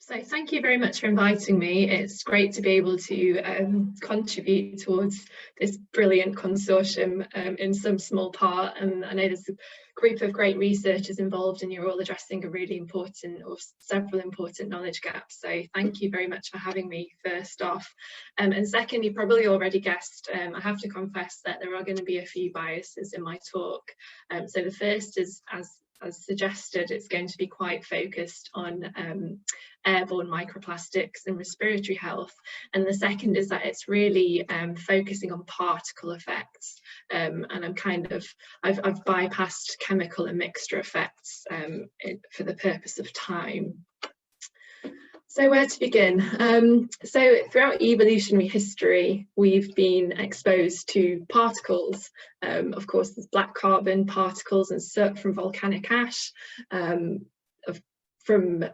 So thank you very much for inviting me. It's great to be able to contribute towards this brilliant consortium in some small part. And I know there's a group of great researchers involved and you're all addressing a really important or several important knowledge gaps. So thank you very much for having me first off. And second, you probably already guessed, I have to confess that there are going to be a few biases in my talk. So the first is, as suggested, it's going to be quite focused on airborne microplastics and respiratory health, and the second is that it's really focusing on particle effects, and I've bypassed chemical and mixture effects for the purpose of time. So where to begin? So throughout evolutionary history, we've been exposed to particles. Of course, there's black carbon particles and soot from volcanic ash, from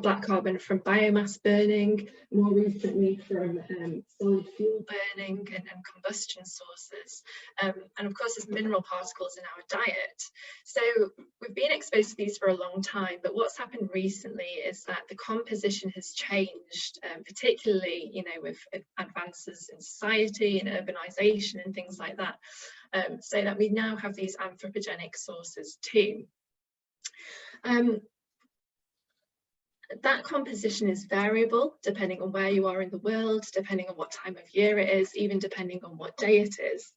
black carbon from biomass burning, more recently from solid fuel burning and combustion sources. And of course, there's mineral particles in our diet. So we've been exposed to these for a long time, but what's happened recently is that the composition has changed, particularly, with advances in society and urbanization and things like that, so that we now have these anthropogenic sources too. That composition is variable depending on where you are in the world, depending on what time of year it is, even depending on what day it is.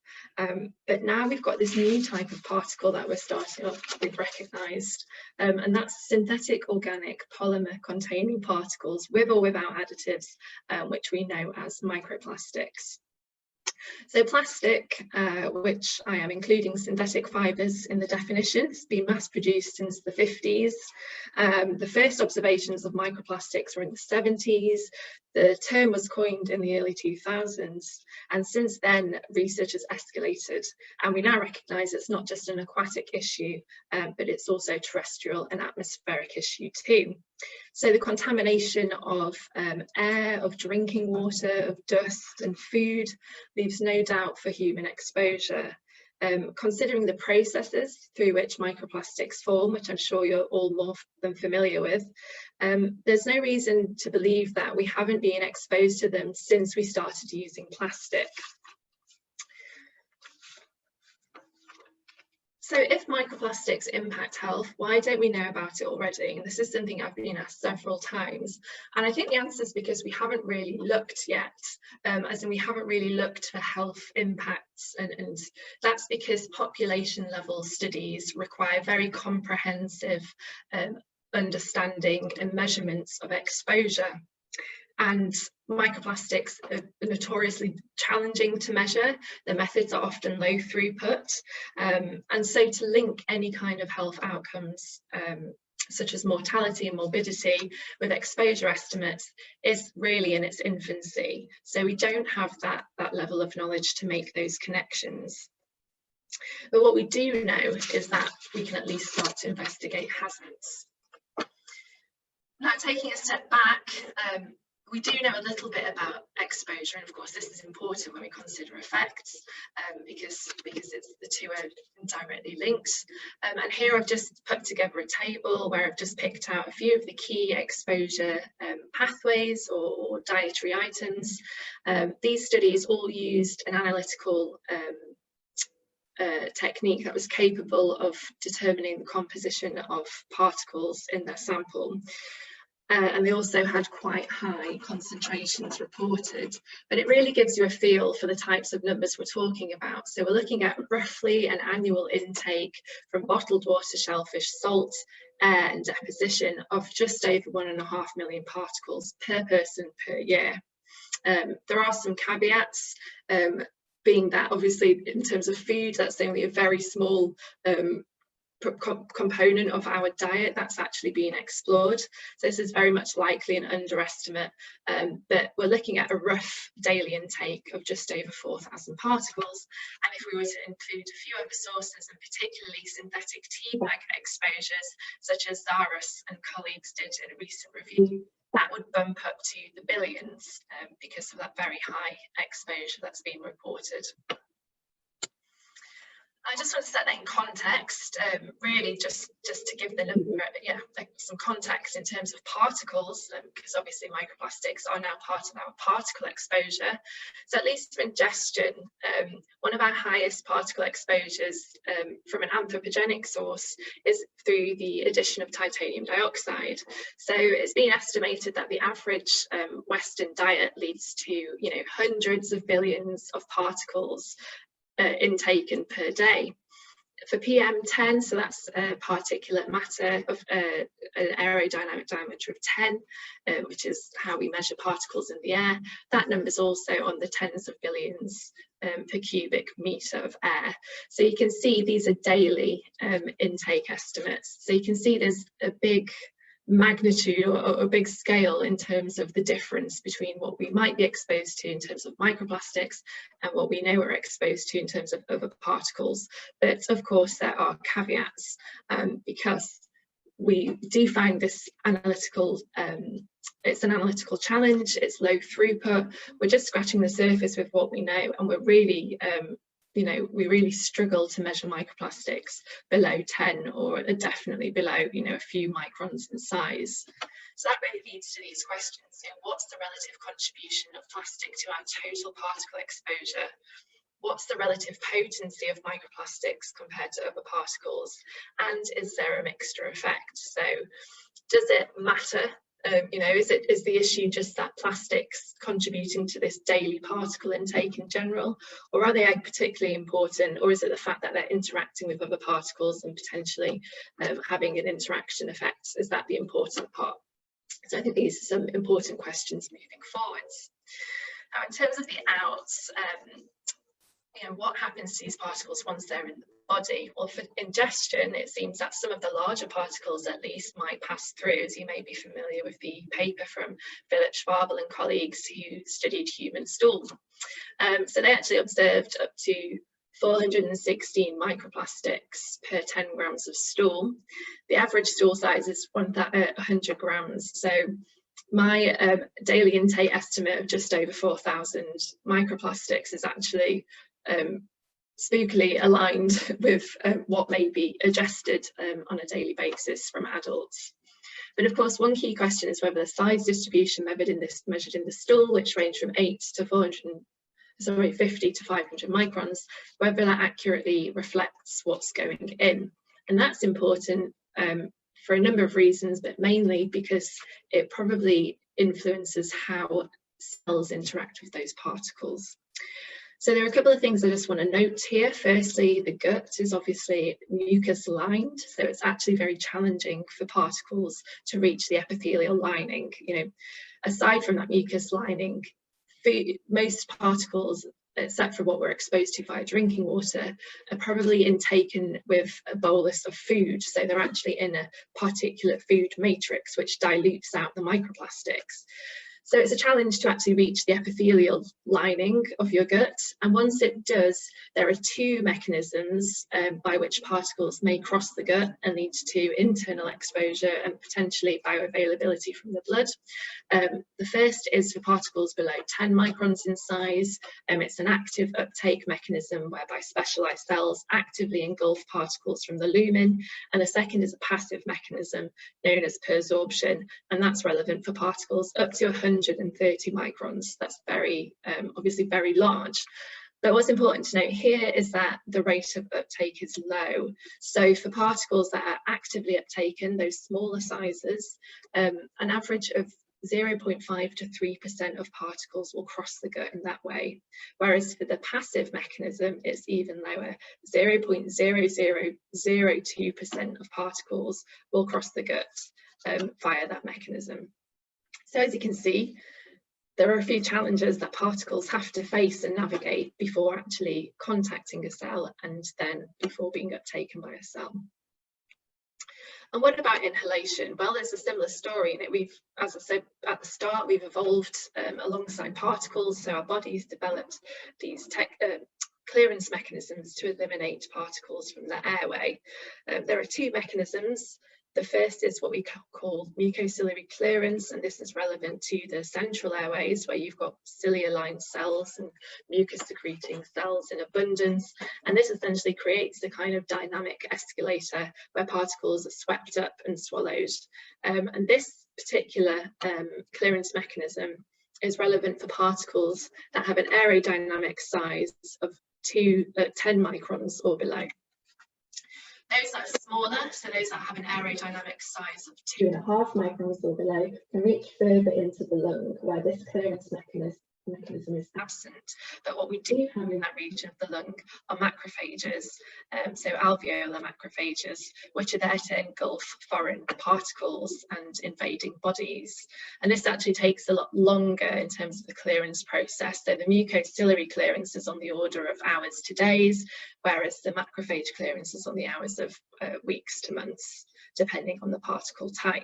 But now we've got this new type of particle that we're starting off with recognised, and that's synthetic organic polymer containing particles with or without additives, which we know as microplastics. So plastic, which I am including synthetic fibres in the definition, has been mass produced since the 50s. The first observations of microplastics were in the 70s. The term was coined in the early 2000s, and since then research has escalated, and we now recognise it's not just an aquatic issue, but it's also terrestrial and atmospheric issue too. So the contamination of air, of drinking water, of dust and food leaves no doubt for human exposure. Considering the processes through which microplastics form, which I'm sure you're all more than familiar with, there's no reason to believe that we haven't been exposed to them since we started using plastic. So if microplastics impact health, why don't we know about it already? And this is something I've been asked several times. And I think the answer is because we haven't really looked yet, as in we haven't really looked for health impacts. And that's because population level studies require very comprehensive understanding and measurements of exposure. And microplastics are notoriously challenging to measure. The methods are often low throughput. And so to link any kind of health outcomes, such as mortality and morbidity, with exposure estimates is really in its infancy. So we don't have that level of knowledge to make those connections. But what we do know is that we can at least start to investigate hazards. Now, taking a step back, we do know a little bit about exposure, and of course this is important when we consider effects, because the two are directly linked. And here I've just put together a table where I've just picked out a few of the key exposure pathways or dietary items. These studies all used an analytical technique that was capable of determining the composition of particles in their sample. And they also had quite high concentrations reported, but it really gives you a feel for the types of numbers we're talking about. So we're looking at roughly an annual intake from bottled water, shellfish, salt, air and deposition of just over 1.5 million particles per person per year. There are some caveats, being that obviously in terms of food, that's only a very small component of our diet that's actually being explored. So this is very much likely an underestimate, but we're looking at a rough daily intake of just over 4,000 particles. And if we were to include a few other sources, and particularly synthetic tea bag exposures, such as Zaras and colleagues did in a recent review, that would bump up to the billions because of that very high exposure that's been reported. I just want to set that in context, really just to give the number, like some context in terms of particles, because obviously microplastics are now part of our particle exposure. So at least for ingestion, one of our highest particle exposures from an anthropogenic source is through the addition of titanium dioxide. So it's been estimated that the average Western diet leads to, you know, hundreds of billions of particles intaken per day. For PM10, so that's particulate matter of an aerodynamic diameter of 10, which is how we measure particles in the air, that number's also on the tens of billions per cubic meter of air. So you can see these are daily intake estimates. So you can see there's a big magnitude or a big scale in terms of the difference between what we might be exposed to in terms of microplastics and what we know we're exposed to in terms of other particles. But of course there are caveats, because we do find this analytical, it's an analytical challenge, it's low throughput, we're just scratching the surface with what we know, and we're really you know, we really struggle to measure microplastics below 10 or definitely below, you know, a few microns in size. So that really leads to these questions. You know, what's the relative contribution of plastic to our total particle exposure? What's the relative potency of microplastics compared to other particles? And is there a mixture effect? So does it matter? You know, is the issue just that plastics contributing to this daily particle intake in general, or are they particularly important, or is it the fact that they're interacting with other particles and potentially having an interaction effect? Is that the important part? So I think these are some important questions moving forwards. Now, in terms of the outs, you know, what happens to these particles once they're in the body? Well, for ingestion, it seems that some of the larger particles at least might pass through, as you may be familiar with the paper from Philip Schwabel and colleagues who studied human stool. So they actually observed up to 416 microplastics per 10 grams of stool. The average stool size is 100 grams. So my daily intake estimate of just over 4,000 microplastics is actually spookily aligned with what may be ingested on a daily basis from adults. But of course, one key question is whether the size distribution measured in the stool, which range from 50 to 500 microns, whether that accurately reflects what's going in. And that's important for a number of reasons, but mainly because it probably influences how cells interact with those particles. So there are a couple of things I just want to note here. Firstly, the gut is obviously mucus lined, so it's actually very challenging for particles to reach the epithelial lining. You know, aside from that mucus lining, most particles, except for what we're exposed to via drinking water, are probably intaken with a bolus of food. So they're actually in a particulate food matrix, which dilutes out the microplastics. So it's a challenge to actually reach the epithelial lining of your gut. And once it does, there are two mechanisms by which particles may cross the gut and lead to internal exposure and potentially bioavailability from the blood. The first is for particles below 10 microns in size. It's an active uptake mechanism whereby specialized cells actively engulf particles from the lumen. And the second is a passive mechanism known as persorption, and that's relevant for particles up to 130 microns. That's obviously very large. But what's important to note here is that the rate of uptake is low. So for particles that are actively uptaken, those smaller sizes, an average of 0.5 to 3% of particles will cross the gut in that way. Whereas for the passive mechanism, it's even lower. 0.0002% of particles will cross the gut via that mechanism. So as you can see, there are a few challenges that particles have to face and navigate before actually contacting a cell and then before being uptaken by a cell. And what about inhalation? Well, there's a similar story in it. As I said at the start, we've evolved alongside particles, so our bodies developed these clearance mechanisms to eliminate particles from the airway. There are two mechanisms. The first is what we call mucociliary clearance, and this is relevant to the central airways where you've got cilia-lined cells and mucus-secreting cells in abundance, and this essentially creates a kind of dynamic escalator where particles are swept up and swallowed. And this particular clearance mechanism is relevant for particles that have an aerodynamic size of 10 microns or below. Those that are smaller, so those that have an aerodynamic size of 2.5 microns or below, can reach further into the lung where this clearance mechanism is absent. But what we do have in that region of the lung are macrophages, so alveolar macrophages, which are there to engulf foreign particles and invading bodies. And this actually takes a lot longer in terms of the clearance process. So the mucociliary clearance is on the order of hours to days, whereas the macrophage clearance is on the hours of weeks to months, depending on the particle type.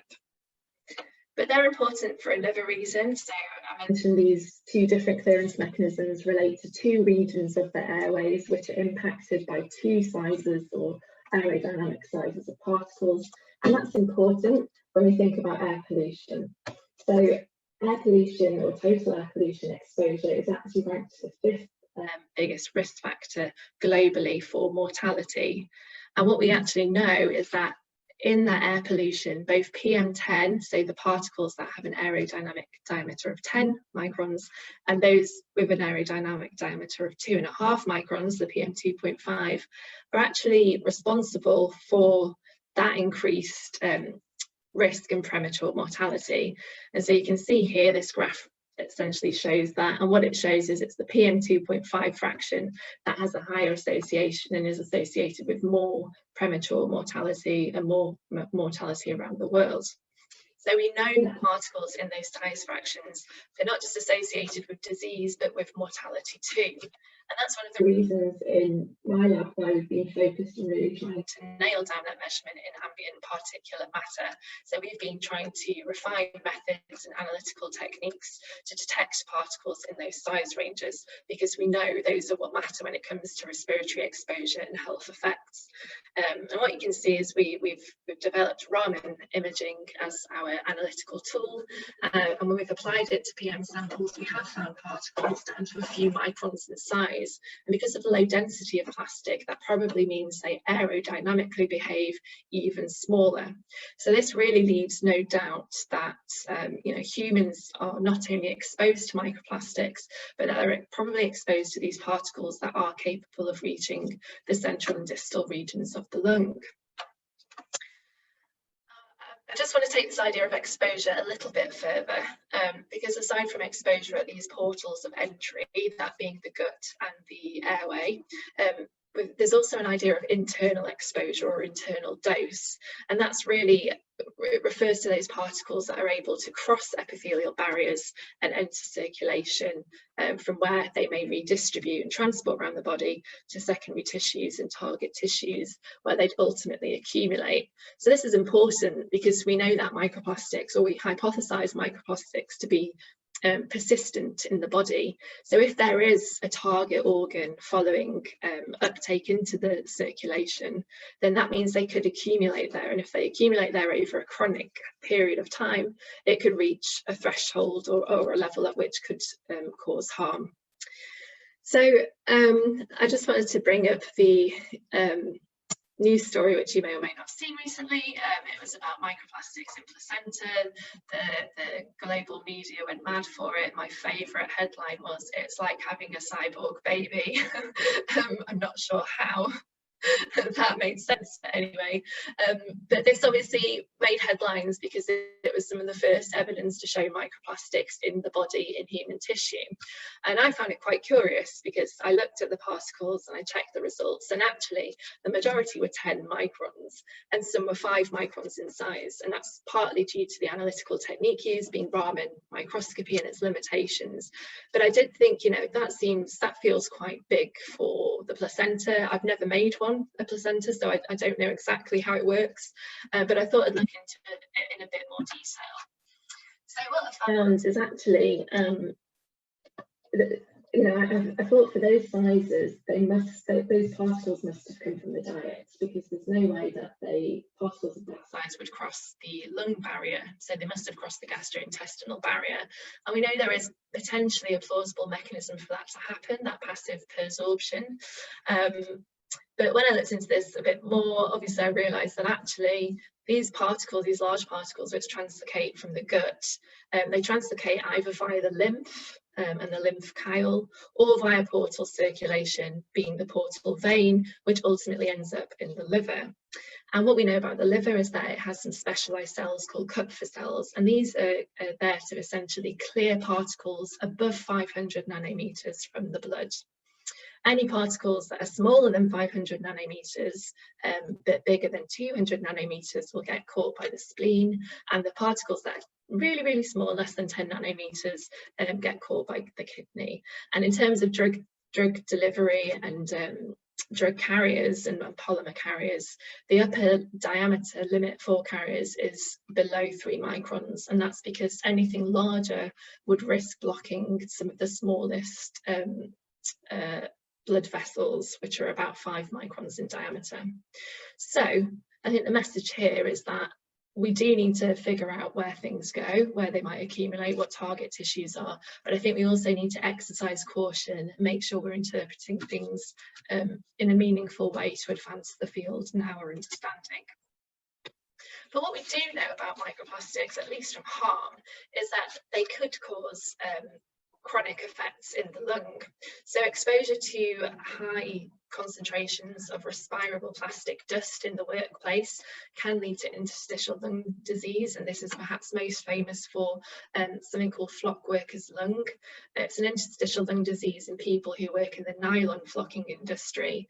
But they're important for another reason. So I mentioned these two different clearance mechanisms relate to two regions of the airways, which are impacted by two sizes or aerodynamic sizes of particles. And that's important when we think about air pollution. So air pollution or total air pollution exposure is actually ranked the 5th biggest risk factor globally for mortality. And what we actually know is that in that air pollution, both PM10, so the particles that have an aerodynamic diameter of 10 microns, and those with an aerodynamic diameter of 2.5 microns, the PM2.5, are actually responsible for that increased risk and premature mortality. And so you can see here, this graph essentially shows that, and what it shows is it's the PM2.5 fraction that has a higher association and is associated with more premature mortality and more mortality around the world. So we know that particles in those size fractions are not just associated with disease, but with mortality too. And that's one of the reasons in my lab why we've been focused on really trying to nail down that measurement in ambient particulate matter. So we've been trying to refine methods and analytical techniques to detect particles in those size ranges, because we know those are what matter when it comes to respiratory exposure and health effects. And what you can see is we've developed Raman imaging as our analytical tool, and when we've applied it to PM samples, we have found particles down to a few microns in size. And because of the low density of plastic, that probably means they aerodynamically behave even smaller. So this really leaves no doubt that humans are not only exposed to microplastics, but are probably exposed to these particles that are capable of reaching the central and distal regions of the lung. I just want to take this idea of exposure a little bit further, because aside from exposure at these portals of entry, that being the gut and the airway, there's also an idea of internal exposure or internal dose, and that's really, it refers to those particles that are able to cross epithelial barriers and enter circulation, from where they may redistribute and transport around the body to secondary tissues and target tissues where they'd ultimately accumulate. So this is important because we know that microplastics, or we hypothesize microplastics to be persistent in the body. So if there is a target organ following uptake into the circulation, then that means they could accumulate there, and if they accumulate there over a chronic period of time, it could reach a threshold or a level at which could cause harm. So I just wanted to bring up the news story, which you may or may not have seen recently. It was about microplastics in placenta. The global media went mad for it. My favourite headline was, "It's like having a cyborg baby." I'm not sure how that made sense, but anyway, but this obviously made headlines because it was some of the first evidence to show microplastics in the body in human tissue. And I found it quite curious because I looked at the particles and I checked the results, and actually the majority were 10 microns and some were 5 microns in size, and that's partly due to the analytical technique used, being Raman microscopy and its limitations. But I did think, that feels quite big for the placenta. I've never made a placenta, so I don't know exactly how it works, but I thought I'd look into it in a bit more detail. So what I found is actually you know, I thought for those sizes, those particles must have come from the diet, because there's no way that particles of that size would cross the lung barrier. So they must have crossed the gastrointestinal barrier. And we know there is potentially a plausible mechanism for that to happen, that passive persorption. But when I looked into this a bit more, obviously I realised that actually these particles, these large particles which translocate from the gut, they translocate either via the lymph and the lymph chyle, or via portal circulation, being the portal vein, which ultimately ends up in the liver. And what we know about the liver is that it has some specialised cells called Kupffer cells, and these are there to essentially clear particles above 500 nanometers from the blood. Any particles that are smaller than 500 nanometers but bigger than 200 nanometers will get caught by the spleen, and the particles that are really, really small, less than 10 nanometers, get caught by the kidney. And in terms of drug delivery and drug carriers and polymer carriers, the upper diameter limit for carriers is below 3 microns, and that's because anything larger would risk blocking some of the smallest blood vessels, which are about 5 microns in diameter. So I think the message here is that we do need to figure out where things go, where they might accumulate, what target tissues are, but I think we also need to exercise caution and make sure we're interpreting things in a meaningful way to advance the field and our understanding. But what we do know about microplastics, at least from harm, is that they could cause chronic effects in the lung. So exposure to high concentrations of respirable plastic dust in the workplace can lead to interstitial lung disease, and this is perhaps most famous for something called flock workers' lung. It's an interstitial lung disease in people who work in the nylon flocking industry.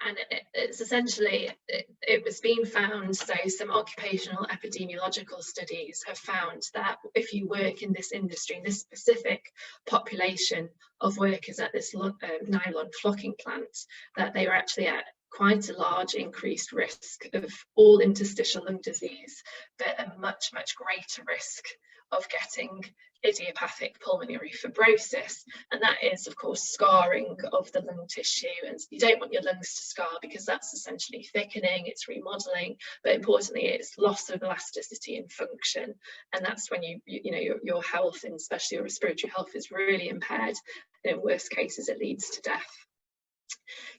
And it's essentially, it was being found, so some occupational epidemiological studies have found that if you work in this industry, in this specific population of workers at this nylon flocking plant, that they were actually at quite a large increased risk of all interstitial lung disease, but a much, much greater risk of getting idiopathic pulmonary fibrosis, and that is of course scarring of the lung tissue. And you don't want your lungs to scar because that's essentially thickening, it's remodeling, but importantly it's loss of elasticity and function, and that's when your health, and especially your respiratory health, is really impaired. In worst cases it leads to death.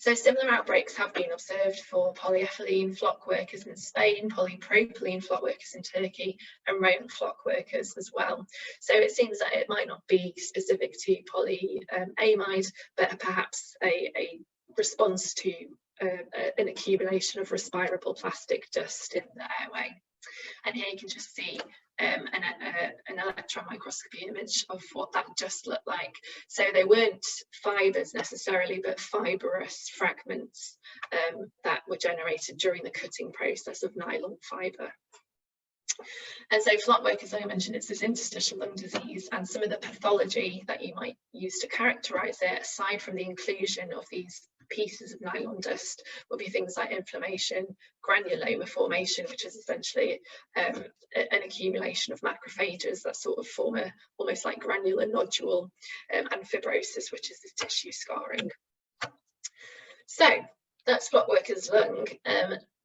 So similar outbreaks have been observed for polyethylene flock workers in Spain, polypropylene flock workers in Turkey, and rayon flock workers as well. So it seems that it might not be specific to polyamide, but perhaps a response to an accumulation of respirable plastic dust in the airway. And here you can just see an electron microscopy image of what that dust looked like. So they weren't fibres necessarily, but fibrous fragments that were generated during the cutting process of nylon fibre. And so flock workers, like I mentioned, it's this interstitial lung disease, and some of the pathology that you might use to characterise it, aside from the inclusion of these pieces of nylon dust, will be things like inflammation, granuloma formation, which is essentially an accumulation of macrophages that sort of form a almost like granular nodule, and fibrosis, which is the tissue scarring. So that's flock workers' lung.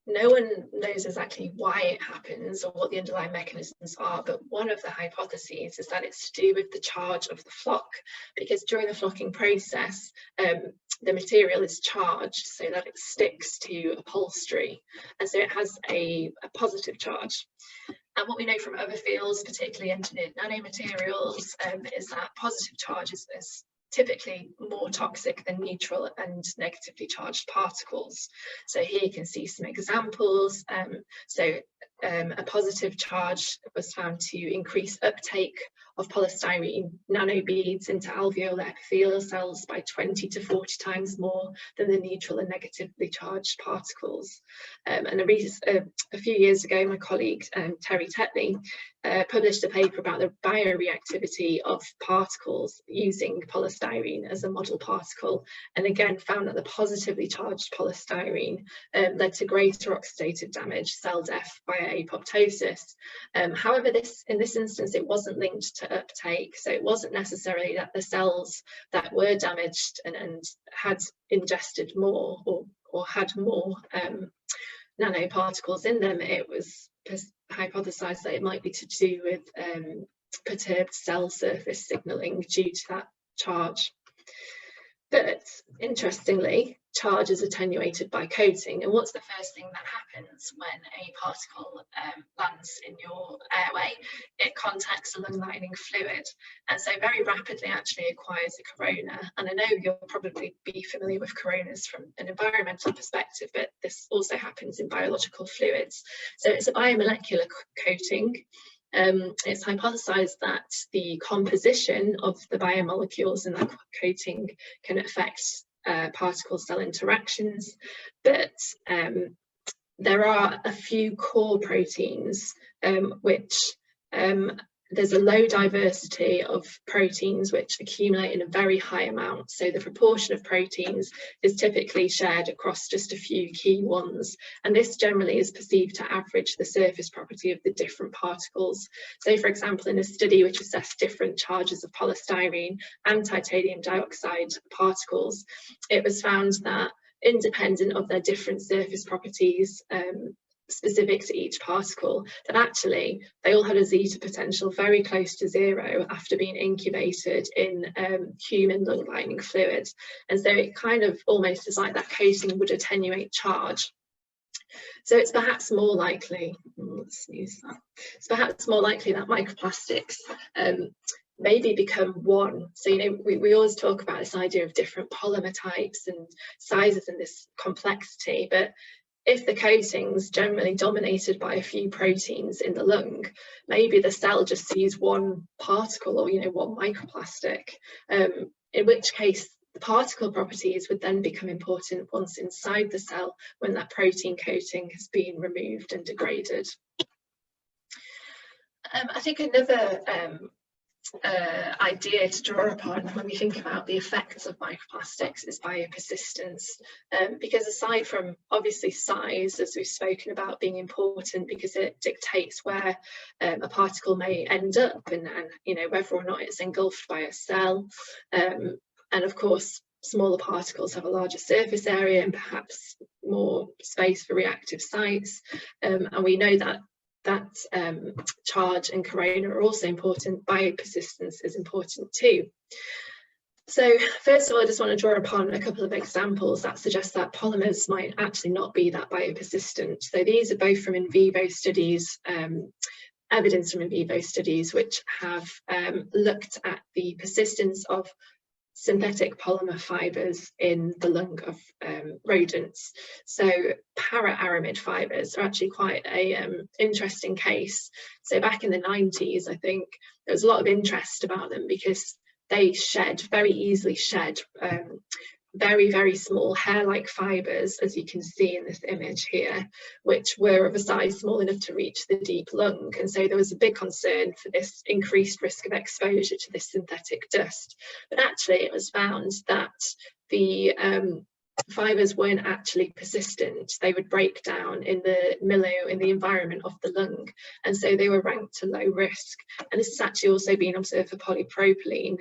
No one knows exactly why it happens or what the underlying mechanisms are, but one of the hypotheses is that it's to do with the charge of the flock, because during the flocking process, the material is charged so that it sticks to upholstery, and so it has a positive charge. And what we know from other fields, particularly engineered nanomaterials, is that positive charge is typically more toxic than neutral and negatively charged particles. So here you can see some examples. A positive charge was found to increase uptake of polystyrene nanobeads into alveolar epithelial cells by 20 to 40 times more than the neutral and negatively charged particles. And a few years ago, my colleague Terry Tetley published a paper about the bioreactivity of particles using polystyrene polystyrene as a model particle, and again found that the positively charged polystyrene led to greater oxidative damage, cell death via apoptosis. However, in this instance, it wasn't linked to uptake, so it wasn't necessarily that the cells that were damaged and had ingested more or had more nanoparticles in them. It was hypothesized that it might be to do with perturbed cell surface signaling due to that charge. But interestingly, charge is attenuated by coating, and what's the first thing that happens when a particle lands in your airway? It contacts a lung lining fluid, and so very rapidly actually acquires a corona. And I know you'll probably be familiar with coronas from an environmental perspective, but this also happens in biological fluids. So it's a biomolecular coating. It's hypothesized that the composition of the biomolecules in that coating can affect particle cell interactions, but there are a few core proteins which there's a low diversity of proteins which accumulate in a very high amount. So the proportion of proteins is typically shared across just a few key ones. And this generally is perceived to average the surface property of the different particles. So for example, in a study which assessed different charges of polystyrene and titanium dioxide particles, it was found that independent of their different surface properties, specific to each particle, that actually they all had a zeta potential very close to zero after being incubated in human lung lining fluid. And so it kind of almost is like that coating would attenuate charge. So it's perhaps more likely, let's use that, it's perhaps more likely that microplastics maybe become one. So, you know, we always talk about this idea of different polymer types and sizes and this complexity, but if the coating's generally dominated by a few proteins in the lung, maybe the cell just sees one particle or, you know, one microplastic, in which case the particle properties would then become important once inside the cell when that protein coating has been removed and degraded. I think another idea to draw upon when we think about the effects of microplastics is biopersistence, because aside from obviously size, as we've spoken about being important because it dictates where a particle may end up and you know, whether or not it's engulfed by a cell, and of course smaller particles have a larger surface area and perhaps more space for reactive sites, and we know that charge and corona are also important. Biopersistence is important too. So first of all, I just want to draw upon a couple of examples that suggest that polymers might actually not be that biopersistent. So these are both from in vivo studies, evidence from in vivo studies which have looked at the persistence of synthetic polymer fibres in the lung of rodents. So para-aramid fibres are actually quite a interesting case. So back in the 90s, I think there was a lot of interest about them because they very easily shed very, very small hair-like fibres, as you can see in this image here, which were of a size small enough to reach the deep lung. And so there was a big concern for this increased risk of exposure to this synthetic dust. But actually it was found that the fibres weren't actually persistent. They would break down in the milieu, in the environment of the lung, and so they were ranked to low risk. And this has actually also been observed for polypropylene.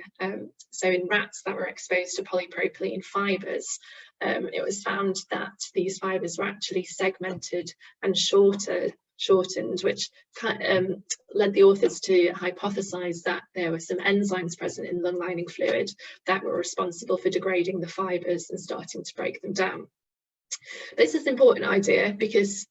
So in rats that were exposed to polypropylene fibres, it was found that these fibres were actually segmented and shortened, which led the authors to hypothesize that there were some enzymes present in lung lining fluid that were responsible for degrading the fibres and starting to break them down. This is an important idea because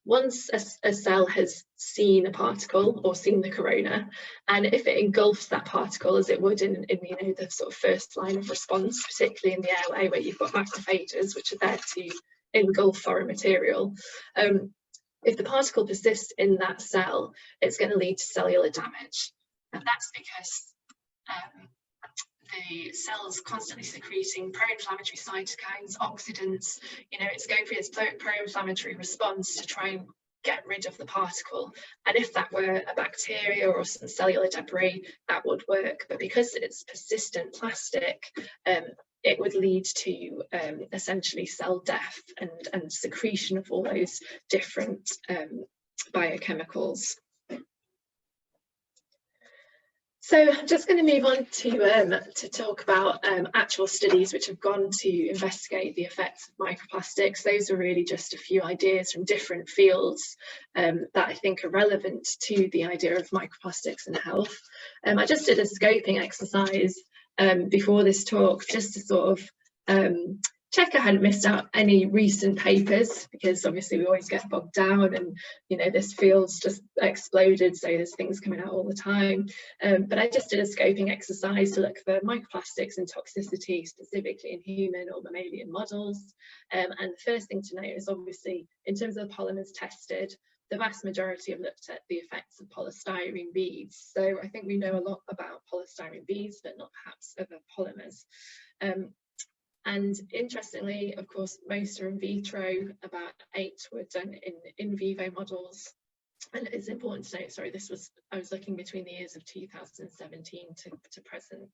once a cell has seen a particle or seen the corona, and if it engulfs that particle as it would in you know, the sort of first line of response, particularly in the airway where you've got macrophages which are there to engulf foreign material, if the particle persists in that cell, it's going to lead to cellular damage. And that's because the cell's constantly secreting pro-inflammatory cytokines, oxidants, you know, it's going through its pro-inflammatory response to try and get rid of the particle. And if that were a bacteria or some cellular debris, that would work. But because it's persistent plastic, it would lead to essentially cell death and secretion of all those different biochemicals. So I'm just going to move on to talk about actual studies which have gone to investigate the effects of microplastics. Those are really just a few ideas from different fields that I think are relevant to the idea of microplastics and health. I just did a scoping exercise before this talk, just to sort of check I hadn't missed out any recent papers, because obviously we always get bogged down and, you know, this field's just exploded, so there's things coming out all the time. But I just did a scoping exercise to look for microplastics and toxicity, specifically in human or mammalian models. And the first thing to note is, obviously, in terms of the polymers tested, the vast majority have looked at the effects of polystyrene beads. So I think we know a lot about polystyrene beads, but not perhaps other polymers. And interestingly, of course, most are in vitro. About 8 were done in vivo models. And it's important to note, sorry, I was looking between the years of 2017 to present.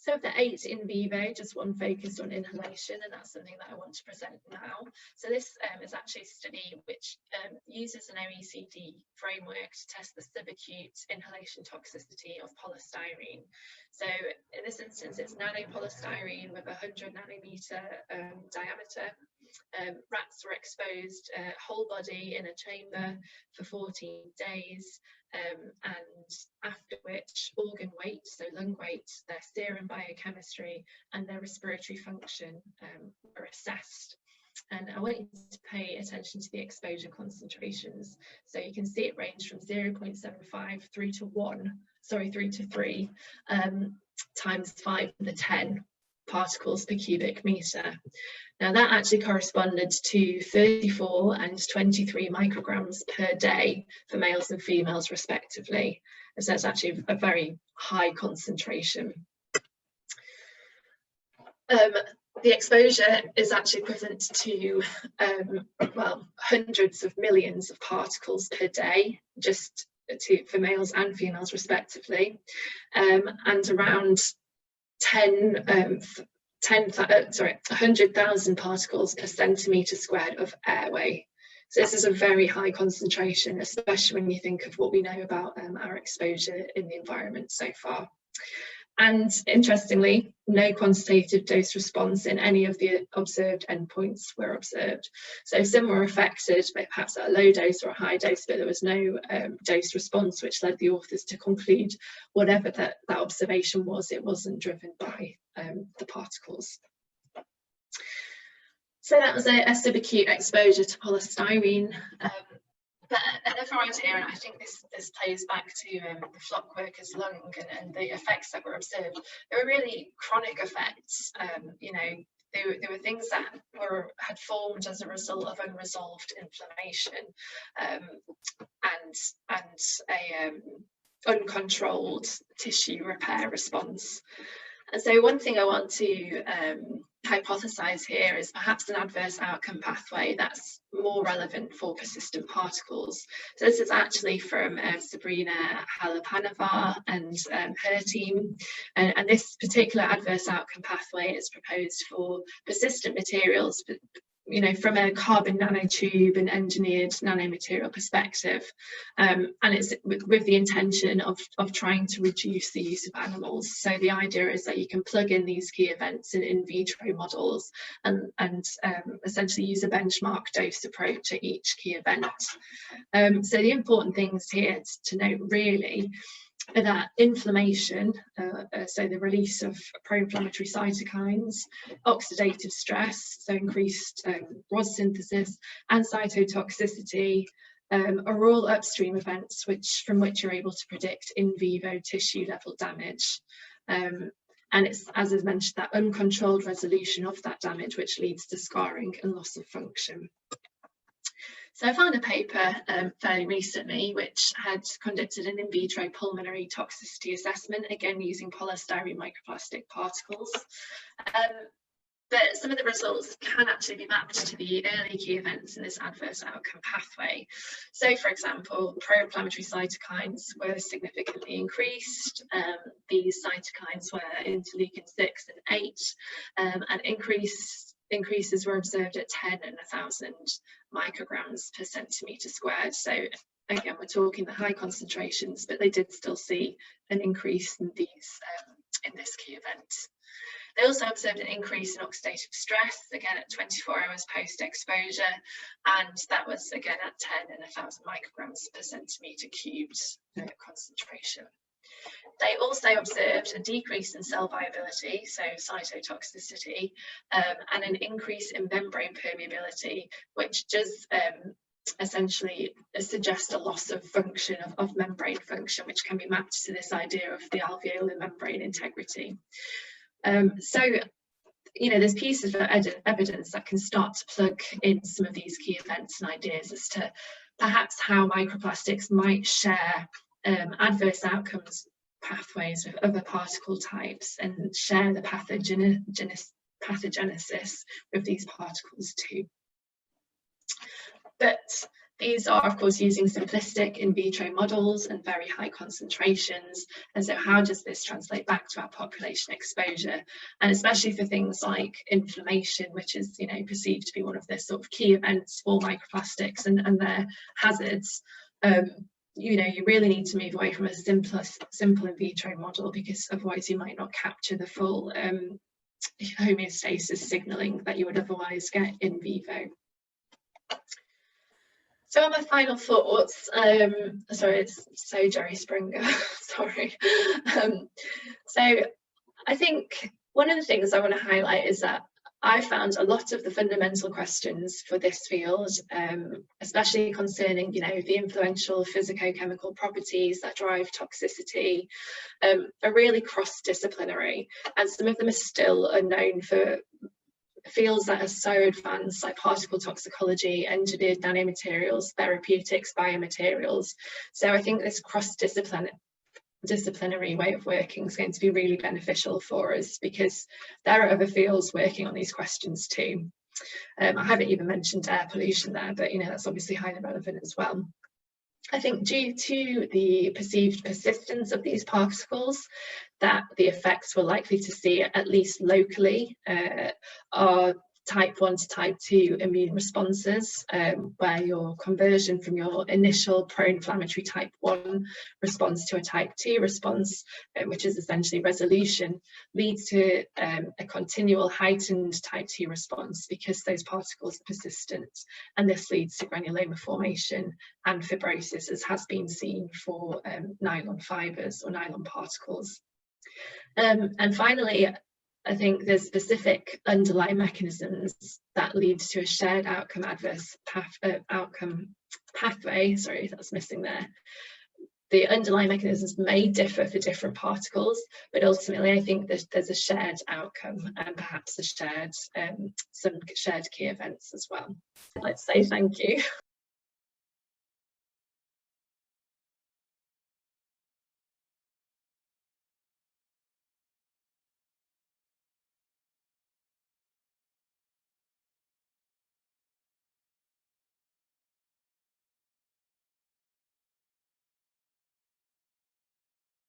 So of the 8 in vivo, just one focused on inhalation, and that's something that I want to present now. So this is actually a study which uses an OECD framework to test the subacute inhalation toxicity of polystyrene. So in this instance, it's nanopolystyrene with 100 nanometer diameter. Rats were exposed whole body in a chamber for 14 days. And after which organ weight, so lung weight, their serum biochemistry and their respiratory function were assessed. And I want you to pay attention to the exposure concentrations. So you can see it ranged from 0.75 through to 3 times 5 to the 10 particles per cubic meter. Now that actually corresponded to 34 and 23 micrograms per day for males and females respectively. And so it's actually a very high concentration. The exposure is actually equivalent to well, hundreds of millions of particles per day, just for males and females respectively, and around 100,000 particles per centimetre squared of airway. So this is a very high concentration, especially when you think of what we know about our exposure in the environment so far. And interestingly, no quantitative dose response in any of the observed endpoints were observed. So some were affected, but perhaps at a low dose or a high dose, but there was no dose response, which led the authors to conclude whatever that observation was, it wasn't driven by the particles. So that was a subacute exposure to polystyrene. But another idea, and I think this plays back to the flock worker's lung and the effects that were observed. There were really chronic effects. You know, there were things that had formed as a result of unresolved inflammation and a uncontrolled tissue repair response. And so one thing I want to hypothesize here is perhaps an adverse outcome pathway that's more relevant for persistent particles. So this is actually from Sabrina Halapanova and her team, and this particular adverse outcome pathway is proposed for persistent materials, but you know, from a carbon nanotube and engineered nanomaterial perspective, and it's with the intention of trying to reduce the use of animals. So the idea is that you can plug in these key events in vitro models and essentially use a benchmark dose approach at each key event. So the important things here to note really that inflammation, so the release of pro-inflammatory cytokines, oxidative stress, so increased ROS synthesis, and cytotoxicity are all upstream events from which you're able to predict in vivo tissue level damage. And it's, as is mentioned, that uncontrolled resolution of that damage which leads to scarring and loss of function. So I found a paper fairly recently which had conducted an in vitro pulmonary toxicity assessment, again using polystyrene microplastic particles. But some of the results can actually be mapped to the early key events in this adverse outcome pathway. So, for example, pro-inflammatory cytokines were significantly increased. These cytokines were interleukin 6 and 8, and increases were observed at 10 and 1,000 micrograms per centimetre squared. So again, we're talking the high concentrations, but they did still see an increase in these in this key event. They also observed an increase in oxidative stress, again at 24 hours post-exposure, and that was again at 10 and 1,000 micrograms per centimetre cubed concentration. They also observed a decrease in cell viability, so cytotoxicity, and an increase in membrane permeability, which does essentially suggest a loss of function, of membrane function, which can be mapped to this idea of the alveolar membrane integrity. So, you know, there's pieces of evidence that can start to plug in some of these key events and ideas as to perhaps how microplastics might share adverse outcomes pathways with other particle types and share the pathogenesis with these particles too. But these are, of course, using simplistic in vitro models and very high concentrations. And so how does this translate back to our population exposure? And especially for things like inflammation, which is, you know, perceived to be one of the sort of key events for microplastics and their hazards. You know, you really need to move away from a simple in vitro model, because otherwise you might not capture the full homeostasis signaling that you would otherwise get in vivo. So on my final thoughts, sorry, it's so Jerry Springer, sorry. So I think one of the things I want to highlight is that I found a lot of the fundamental questions for this field, especially concerning, you know, the influential physicochemical properties that drive toxicity, are really cross-disciplinary, and some of them are still unknown for fields that are so advanced, like particle toxicology, engineered nanomaterials, therapeutics, biomaterials. So I think this cross-disciplinary way of working is going to be really beneficial for us, because there are other fields working on these questions too. I haven't even mentioned air pollution there, but, you know, that's obviously highly relevant as well. I think due to the perceived persistence of these particles, that the effects we're likely to see, at least locally, are type 1 to type 2 immune responses, where your conversion from your initial pro-inflammatory type 1 response to a type 2 response, which is essentially resolution, leads to a continual heightened type 2 response, because those particles are persistent, and this leads to granuloma formation and fibrosis, as has been seen for nylon fibres or nylon particles. And finally, I think there's specific underlying mechanisms that lead to a shared outcome adverse outcome pathway. Sorry, that's missing there. The underlying mechanisms may differ for different particles, but ultimately I think there's a shared outcome and perhaps a shared some shared key events as well. Let's say thank you.